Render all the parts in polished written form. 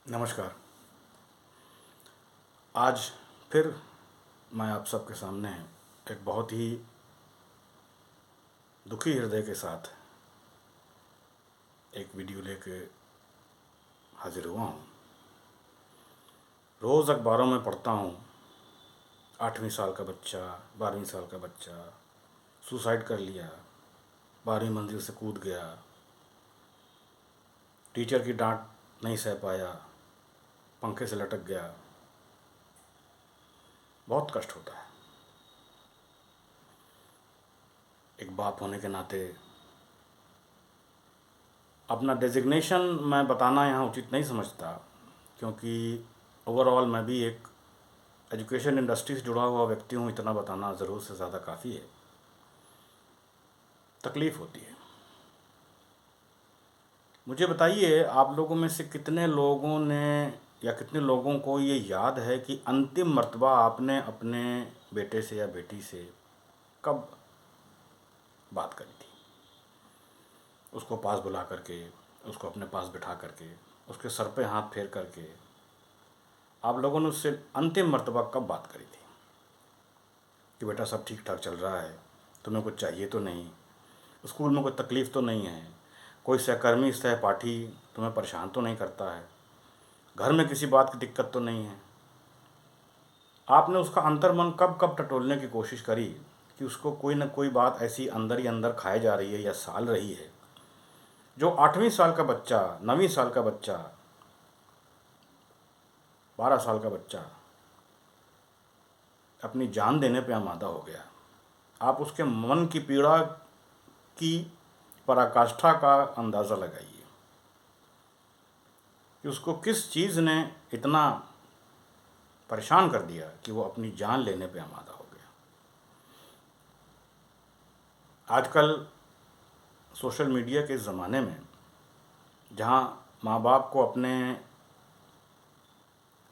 नमस्कार। आज फिर मैं आप सबके सामने एक बहुत ही दुखी हृदय के साथ एक वीडियो लेके हाजिर हुआ हूँ। रोज़ अखबारों में पढ़ता हूँ 8वीं साल का बच्चा, 12वीं साल का बच्चा सुसाइड कर लिया, 12वीं मंजिल से कूद गया, टीचर की डांट नहीं सह पाया, पंखे से लटक गया। बहुत कष्ट होता है। एक बाप होने के नाते अपना डेजिग्नेशन मैं बताना यहाँ उचित नहीं समझता, क्योंकि ओवरऑल मैं भी एक एजुकेशन इंडस्ट्री से जुड़ा हुआ व्यक्ति हूँ। इतना बताना ज़रूरत से ज़्यादा काफ़ी है। तकलीफ़ होती है। मुझे बताइए, आप लोगों में से कितने लोगों ने या कितने लोगों को ये याद है कि अंतिम मर्तबा आपने अपने बेटे से या बेटी से कब बात करी थी? उसको पास बुला करके, उसको अपने पास बिठा करके, उसके सर पे हाथ फेर करके आप लोगों ने उससे अंतिम मर्तबा कब बात करी थी कि बेटा सब ठीक ठाक चल रहा है, तुम्हें कुछ चाहिए तो नहीं, स्कूल में कोई तकलीफ़ तो नहीं है, कोई सहकर्मी सहपाठी तुम्हें परेशान तो नहीं करता है, घर में किसी बात की दिक्कत तो नहीं है? आपने उसका अंतर्मन कब कब टटोलने की कोशिश करी कि उसको कोई ना कोई बात ऐसी अंदर ही अंदर खाए जा रही है या साल रही है, जो 8वीं साल का बच्चा, 9वीं साल का बच्चा, 12 साल का बच्चा अपनी जान देने पे आमादा हो गया। आप उसके मन की पीड़ा की पराकाष्ठा का अंदाज़ा लगाइए कि उसको किस चीज़ ने इतना परेशान कर दिया कि वो अपनी जान लेने पे आमादा हो गया। आजकल सोशल मीडिया के ज़माने में, जहाँ माँ बाप को अपने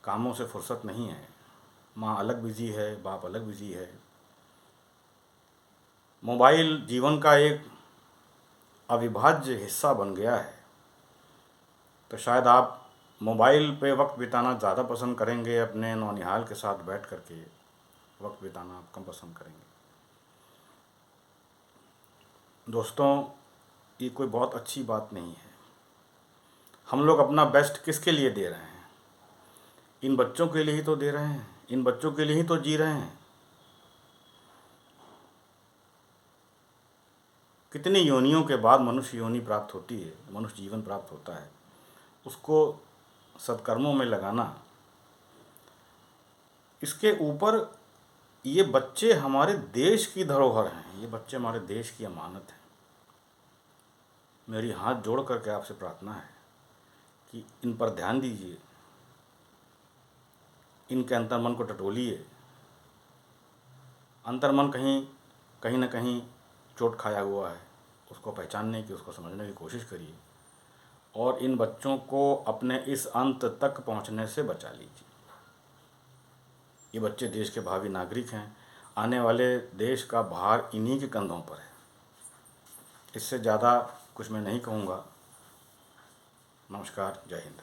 कामों से फुर्सत नहीं है, माँ अलग बिज़ी है, बाप अलग बिज़ी है, मोबाइल जीवन का एक अविभाज्य हिस्सा बन गया है, तो शायद आप मोबाइल पे वक्त बिताना ज़्यादा पसंद करेंगे, अपने नौनिहाल के साथ बैठ करके वक्त बिताना आप कम पसंद करेंगे। दोस्तों, ये कोई बहुत अच्छी बात नहीं है। हम लोग अपना बेस्ट किसके लिए दे रहे हैं? इन बच्चों के लिए ही तो दे रहे हैं, इन बच्चों के लिए ही तो जी रहे हैं। कितनी योनियों के बाद मनुष्य योनि प्राप्त होती है, मनुष्य जीवन प्राप्त होता है। उसको सत्कर्मों में लगाना, इसके ऊपर ये बच्चे हमारे देश की धरोहर हैं, ये बच्चे हमारे देश की अमानत हैं। मेरी हाथ जोड़ करके आपसे प्रार्थना है कि इन पर ध्यान दीजिए, इनके अंतर्मन को टटोलिए। अंतर्मन कहीं ना कहीं चोट खाया हुआ है, उसको पहचानने की, उसको समझने की कोशिश करिए और इन बच्चों को अपने इस अंत तक पहुंचने से बचा लीजिए। ये बच्चे देश के भावी नागरिक हैं। आने वाले देश का भार इन्हीं के कंधों पर है। इससे ज़्यादा कुछ मैं नहीं कहूँगा। नमस्कार, जय हिंद।